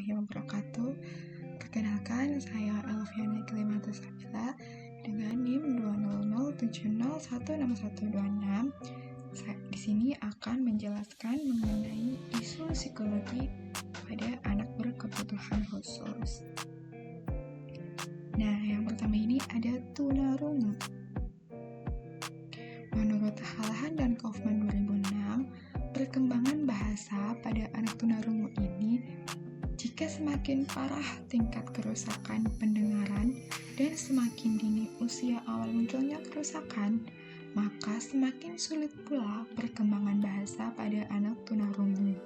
wabarakatuh. Perkenalkan, saya Elviana Klimata Sabila dengan NIM 20070106126. Saya di sini akan menjelaskan mengenai isu psikologi pada anak berkebutuhan khusus. Nah, yang pertama ini ada tunarungu. Menurut Halahan dan Kaufman 2006, perkembangan bahasa pada anak tunarungu ini jika semakin parah tingkat kerusakan pendengaran dan semakin dini usia awal munculnya kerusakan, maka semakin sulit pula perkembangan bahasa pada anak tunarungu.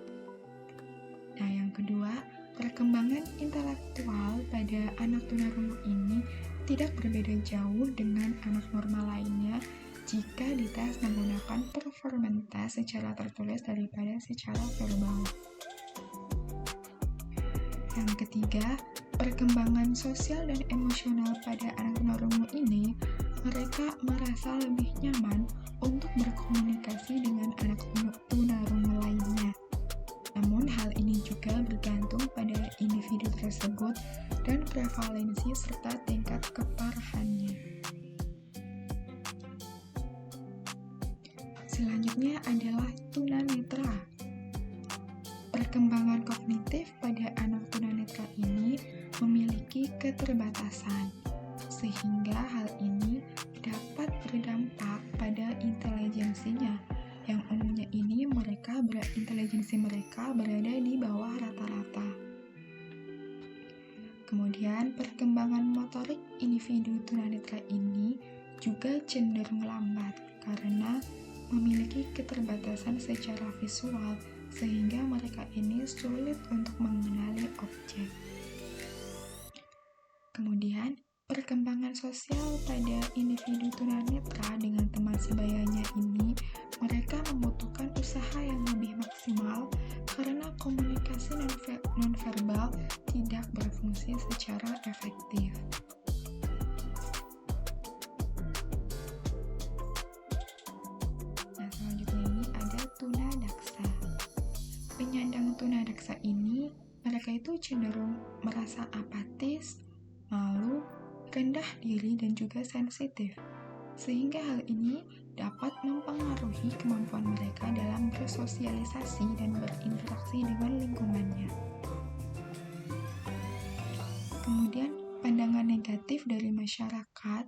Nah, yang kedua, perkembangan intelektual pada anak tunarungu ini tidak berbeda jauh dengan anak normal lainnya jika dites menggunakan performance test secara tertulis daripada secara verbal. Yang ketiga, perkembangan sosial dan emosional pada anak tunarungu ini, mereka merasa lebih nyaman untuk berkomunikasi dengan anak tunarungu lainnya. Namun hal ini juga bergantung pada individu tersebut dan prevalensi serta tingkat keparahannya. Selanjutnya adalah tunanetra. Perkembangan kognitif pada anak tunanetra ini memiliki keterbatasan, sehingga hal ini dapat berdampak pada intelijensinya, yang umumnya ini intelijensi mereka berada di bawah rata-rata. Kemudian, perkembangan motorik individu tunanetra ini juga cenderung lambat karena memiliki keterbatasan secara visual, sehingga mereka ini sulit untuk mengenali objek. Kemudian, perkembangan sosial pada individu tunanetra dengan teman sebayanya ini, mereka membutuhkan usaha yang lebih maksimal karena komunikasi nonverbal tidak berfungsi secara efektif. Nah, selanjutnya ini ada tunadaksa. Penyandang tunadaksa ini, mereka itu cenderung merasa apatis, malu, rendah diri, dan juga sensitif. Sehingga hal ini dapat mempengaruhi kemampuan mereka dalam bersosialisasi dan berinteraksi dengan lingkungannya. Kemudian, pandangan negatif dari masyarakat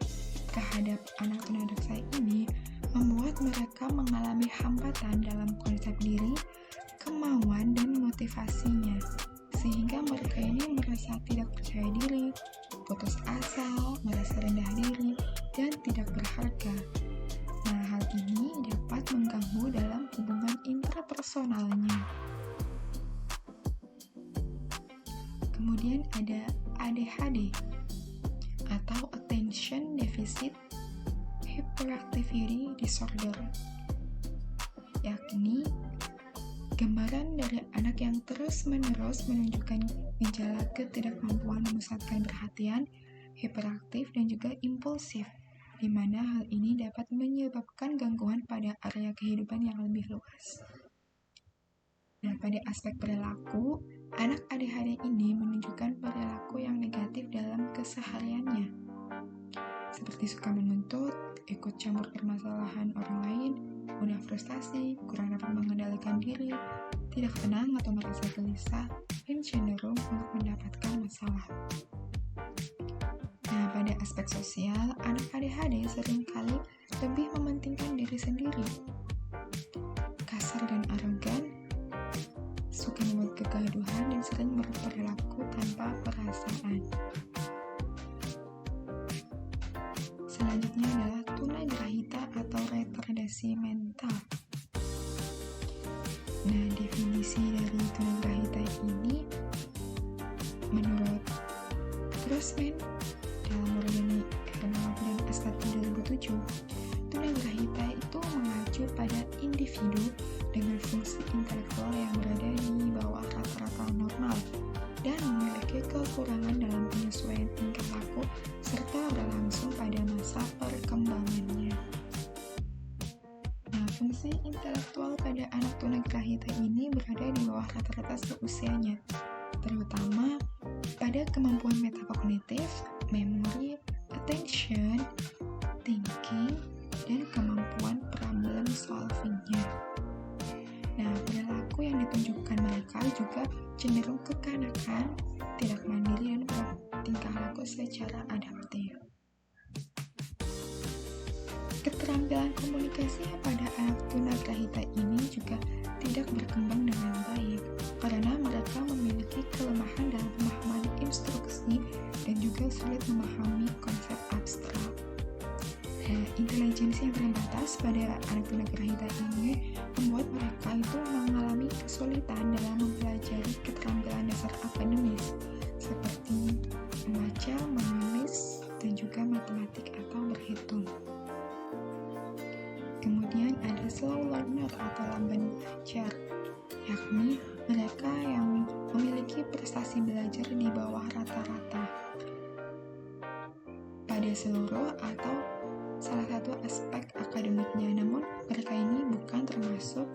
terhadap anak tunadaksa ini membuat mereka mengalami hambatan dalam konsep diri, kemauan, dan motivasinya, sehingga mereka ini merasa tidak percaya diri, putus asa, merasa rendah diri, dan tidak berharga. Nah, hal ini dapat mengganggu dalam hubungan intrapersonalnya. Kemudian ada ADHD atau Attention Deficit Hyperactivity Disorder, yakni gambaran dari anak yang terus-menerus menunjukkan gejala ketidakmampuan memusatkan perhatian, hiperaktif, dan juga impulsif, di mana hal ini dapat menyebabkan gangguan pada area kehidupan yang lebih luas. Nah, pada aspek perilaku, anak ADHD ini menunjukkan perilaku yang negatif dalam kesehariannya, seperti suka menuntut, ikut campur permasalahan orang lain, mudah frustasi, kurang dapat mengendalikan diri, tidak tenang atau merasa gelisah, dan cenderung untuk mendapatkan masalah. Nah, pada aspek sosial, anak ADHD seringkali lebih mementingkan diri sendiri, kasar dan arogan, suka membuat kegaduhan, dan sering berperilaku tanpa perasaan. Selanjutnya adalah tunagrahita atau retardasi mental. Nah, definisi dari tunagrahita ini menurut Grossman dalam Organi dan Estati 2007, tunagrahita itu mengacu pada individu dengan fungsi intelektual yang berada di bawah rata-rata normal dan memiliki kekurangan dalam penyesuaian tingkah laku serta berlangsung pada masa perkembangannya. Nah, fungsi intelektual pada anak tunagrahita ini berada di bawah rata-rata seusianya, terutama pertama, pada kemampuan metakognitif, memory, attention, thinking, dan kemampuan problem solving-nya. Nah, perilaku yang ditunjukkan mereka juga cenderung kekanakan, tidak mandiri, dan bertingkah laku secara adaptif. Keterampilan komunikasi pada anak tunagrahita ini juga tidak berkembang dengan baik karena mereka memiliki kelemahan dalam pemahaman instruksi dan juga sulit memahami konsep abstrak. Intelijensi yang terbatas pada anak tunagrahita ini membuat mereka itu mengalami kesulitan dalam mempelajari keterampilan dasar akademis seperti membaca, menulis, dan juga matematik atau berhitung. Kemudian ada slow learner atau lamban belajar, yakni mereka yang memiliki prestasi belajar di bawah rata-rata pada seluruh atau salah satu aspek akademiknya, namun mereka ini bukan termasuk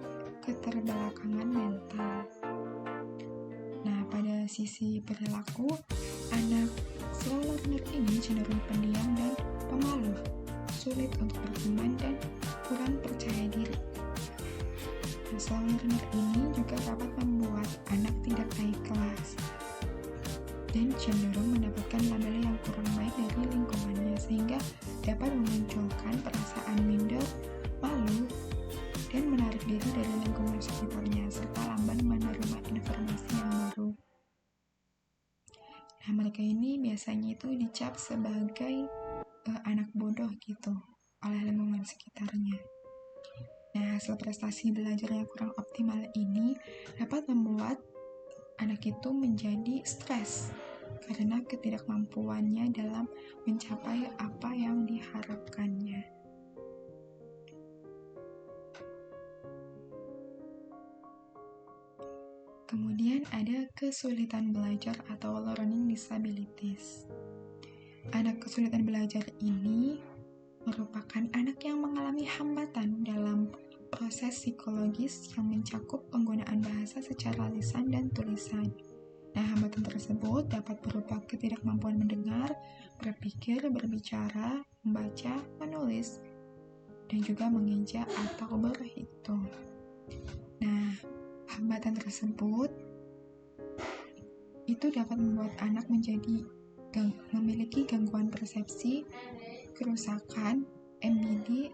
keterbelakangan mental. Nah, pada sisi perilaku, anak slow learner ini cenderung pendiam dan pemalu, sulit untuk berteman dan kurang percaya diri. Nah, slow learner ini juga dapat membuat anak tidak naik kelas dan cenderung mendapatkan label yang kurang baik dari lingkungannya, sehingga dapat memunculkan perasaan minder, malu, dan menarik diri dari lingkungan sekitarnya, serta lamban menerima informasi yang baru. Nah, mereka ini biasanya itu dicap sebagai anak bodoh gitu oleh lingkungan sekitarnya. Nah, hasil prestasi belajar yang kurang optimal ini dapat membuat anak itu menjadi stres karena ketidakmampuannya dalam mencapai apa yang diharapkannya. Kemudian ada kesulitan belajar atau learning disabilities. Anak kesulitan belajar ini merupakan anak yang mengalami hambatan dalam proses psikologis yang mencakup penggunaan bahasa secara lisan dan tulisan. Nah, hambatan tersebut dapat berupa ketidakmampuan mendengar, berpikir, berbicara, membaca, menulis, dan juga mengeja atau berhitung. Nah, hambatan tersebut itu dapat membuat anak memiliki gangguan persepsi, kerusakan, MBD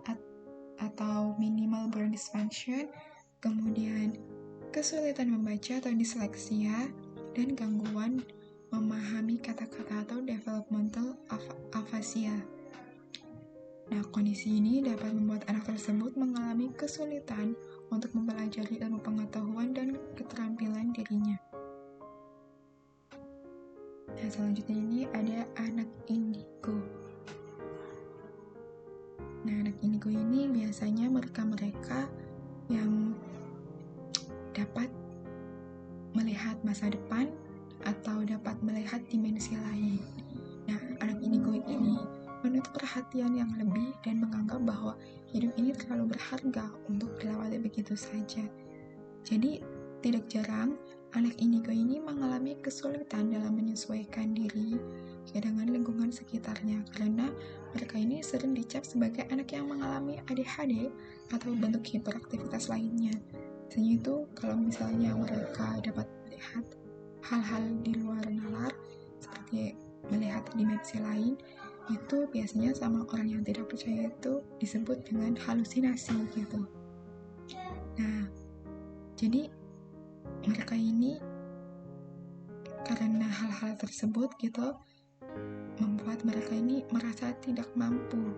atau minimal brain dysfunction, kemudian kesulitan membaca atau disleksia, dan gangguan memahami kata-kata atau developmental aphasia. Nah, kondisi ini dapat membuat anak tersebut mengalami kesulitan untuk mempelajari ilmu pengetahuan dan keterampilan dirinya. Nah, selanjutnya ini ada anak indigo. Nah, anak indigo ini biasanya mereka yang dapat melihat masa depan atau dapat melihat dimensi lain. Nah, anak indigo ini menuntut perhatian yang lebih dan menganggap bahwa hidup ini terlalu berharga untuk dilewati begitu saja. Jadi, tidak jarang anak indigo ini mengalami kesulitan dalam menyesuaikan diri dengan lingkungan sekitarnya karena mereka ini sering dicap sebagai anak yang mengalami ADHD atau bentuk hiperaktivitas lainnya. Sehingga itu kalau misalnya mereka dapat melihat hal-hal di luar nalar seperti melihat dimensi lain, itu biasanya sama orang yang tidak percaya itu disebut dengan halusinasi gitu. Nah, jadi mereka ini karena hal-hal tersebut gitu membuat mereka ini merasa tidak mampu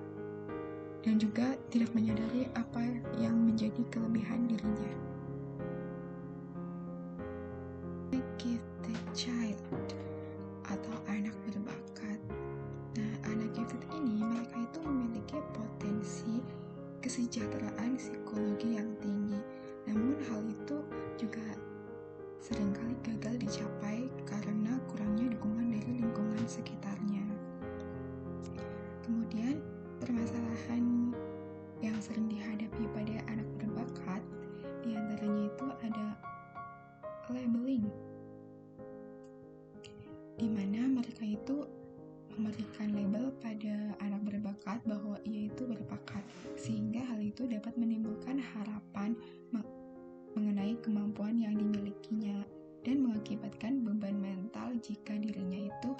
dan juga tidak menyadari apa yang menjadi kelebihan dirinya. Gifted child atau anak berbakat. Nah, anak gifted ini mereka itu memiliki potensi kesejahteraan psikologi yang tinggi. Namun hal itu juga seringkali gagal dicapai karena kurangnya dukungan dari lingkungan sekitarnya. Kemudian, permasalahan yang sering dihadapi pada anak berbakat diantaranya itu ada labeling. di mana mereka itu memberikan label pada anak berbakat bahwa ia itu berbakat, sehingga hal itu dapat menimbulkan harapan mengenai kemampuan yang dimilikinya dan mengakibatkan beban mental jika dirinya itu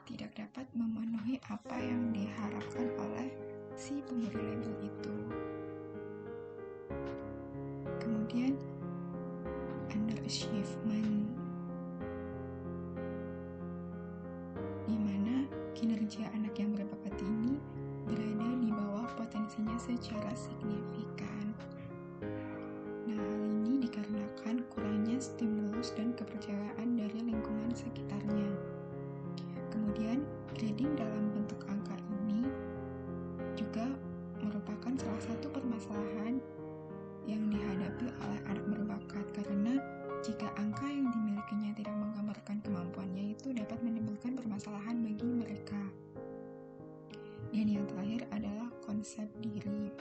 tidak dapat memenuhi apa yang diharapkan oleh si pemberi label itu. Kemudian underachievement, di mana kinerja anak yang berbakat ini berada di bawah potensinya secara signifikan. Nah, hal ini dikarenakan kurangnya stimulus dan kepercayaan dari lingkungan sekitarnya. Kemudian, grading dalam bentuk angka ini juga merupakan salah satu permasalahan yang dihadapi oleh anak berbakat, karena jika angka yang dimilikinya tidak menggambarkan kemampuannya, itu dapat menimbulkan permasalahan bagi mereka. Dan yang terakhir adalah konsep diri,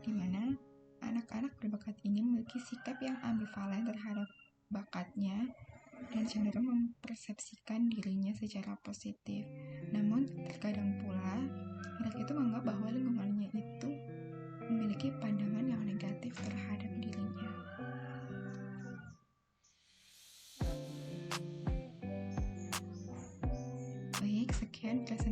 di mana anak-anak berbakat ini memiliki sikap yang ambivalen terhadap bakatnya dan cenderung mempersepsikan dirinya secara positif. Namun, terkadang pula mereka itu menganggap bahwa lingkungannya itu memiliki pandangan yang negatif terhadap dirinya. Baik, sekian presentasi